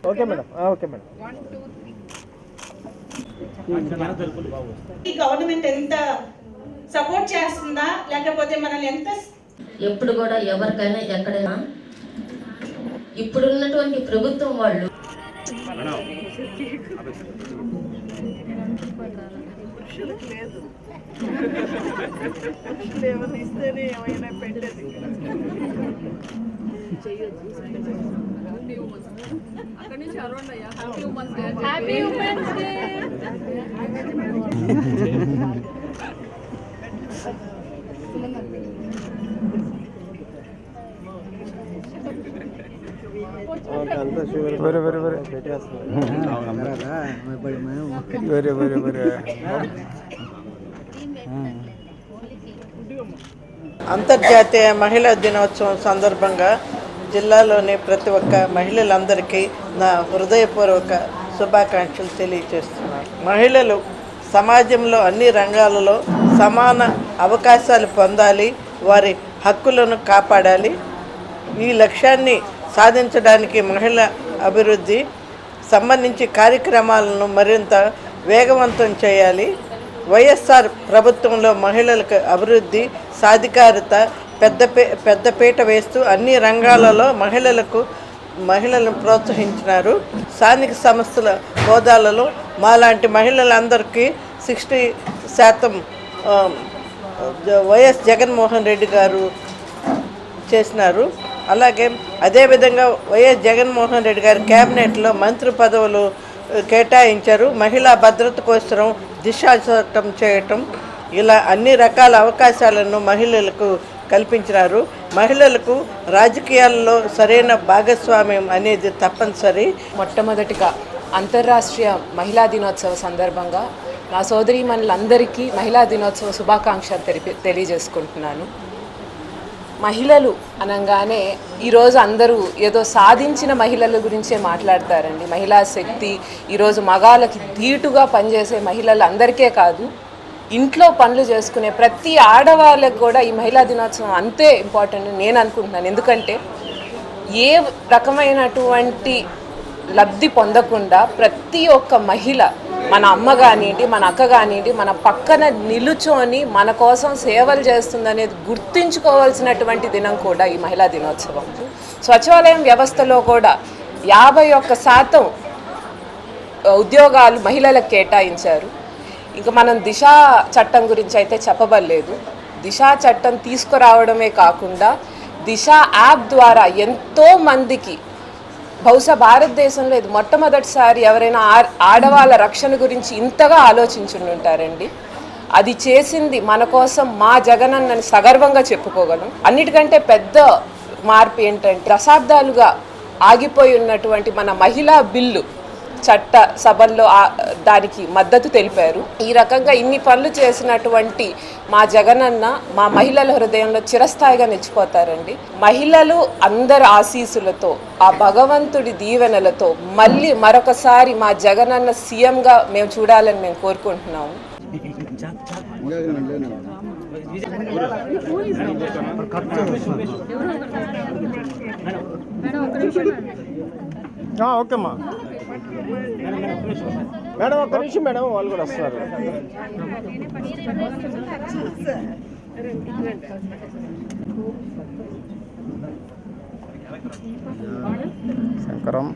Okay madam, okay madam. Government ఎంత support చేస్తుందా, లేకపోతే మనల్ని ఎంత ఎప్పుడు కూడా ఎవరికైనా ఎక్కడైనా ఇప్పుడున్నటువంటి ప్రభుత్వం వాళ్ళు ఇస్తేనే ఏమైనా పెట్టేది. అక్కడి నుంచి అరౌండ్ అయ్యా హ్యాపీ ఉమెన్స్ డే. అంతర్జాతీయ మహిళా దినోత్సవం సందర్భంగా జిల్లాలోని ప్రతి ఒక్క మహిళలందరికీ నా హృదయపూర్వక శుభాకాంక్షలు తెలియజేస్తున్నాను. మహిళలు సమాజంలో అన్ని రంగాలలో సమాన అవకాశాలు పొందాలి, వారి హక్కులను కాపాడాలి. ఈ లక్ష్యాన్ని సాధించడానికి మహిళా అభివృద్ధి సంబంధించి కార్యక్రమాలను మరింత వేగవంతం చేయాలి. వైఎస్ఆర్ ప్రభుత్వంలో మహిళలకు అభివృద్ధి సాధికారత పెద్దపీట వేస్తూ అన్ని రంగాలలో మహిళలను ప్రోత్సహించినారు. స్థానిక సంస్థల హోదాలలో మాలాంటి మహిళలందరికీ 60% వైఎస్ జగన్మోహన్ రెడ్డి గారు చేసినారు. అలాగే అదేవిధంగా వైఎస్ జగన్మోహన్ రెడ్డి గారి క్యాబినెట్లో మంత్రి పదవులు కేటాయించారు. మహిళా భద్రత కోసం దిశా చట్టం చేయటం, ఇలా అన్ని రకాల అవకాశాలను మహిళలకు కల్పించినారు. మహిళలకు రాజకీయాల్లో సరైన భాగస్వామ్యం అనేది తప్పనిసరి. మొట్టమొదటిగా అంతర్రాష్ట్రీయ మహిళా దినోత్సవ సందర్భంగా నా సోదరీమణులందరికీ మహిళా దినోత్సవ శుభాకాంక్షలు తెలియజేసుకుంటున్నాను. మహిళలు అనగానే ఈరోజు అందరూ ఏదో సాధించిన మహిళల గురించే మాట్లాడతారండి. మహిళా శక్తి ఈరోజు మగాళ్ళకి ధీటుగా పనిచేసే మహిళలు అందరికీ కాదు, ఇంట్లో పనులు చేసుకునే ప్రతి ఆడవాళ్ళకు కూడా ఈ మహిళా దినోత్సవం అంతే ఇంపార్టెంట్ నేను అనుకుంటున్నాను. ఎందుకంటే ఏ రకమైనటువంటి లబ్ధి పొందకుండా ప్రతి ఒక్క మహిళ, మన అమ్మ కానివ్వండి, మన అక్క కానివ్వండి, మన పక్కన నిలుచొని మన కోసం సేవలు చేస్తుందనేది గుర్తించుకోవాల్సినటువంటి దినం కూడా ఈ మహిళా దినోత్సవం. సచివాలయం వ్యవస్థలో కూడా 51% ఉద్యోగాలు మహిళలకు కేటాయించారు. ఇంకా మనం దిశా చట్టం గురించి అయితే చెప్పబడలేదు. దిశా చట్టం తీసుకురావడమే కాకుండా దిశా యాప్ ద్వారా ఎంతోమందికి, బహుశా భారతదేశంలో ఇది మొట్టమొదటిసారి ఎవరైనా ఆడవాళ్ళ రక్షణ గురించి ఇంతగా ఆలోచించుంటారండి. అది చేసింది మన కోసం మా జగనన్నని సగర్వంగా చెప్పుకోగలం. అన్నిటికంటే పెద్ద మార్పు ఏంటంటే దశాబ్దాలుగా ఆగిపోయి ఉన్నటువంటి మన మహిళా బిల్లు చట్ట సభల్లో దానికి మద్దతు తెలిపారు. ఈ రకంగా ఇన్ని పనులు చేసినటువంటి మా జగనన్న మా మహిళల హృదయంలో చిరస్థాయిగా నిలిచిపోతారండి. మహిళలు అందరి ఆశీస్సులతో, ఆ భగవంతుడి దీవెనలతో మళ్ళీ మరొకసారి మా జగనన్న సీఎంగా మేము చూడాలని మేము కోరుకుంటున్నాము. ఓకేమ్మా మేడం, ఒక్క నిమిషం మేడం, వాళ్ళు కూడా వస్తున్నారు. శంకరం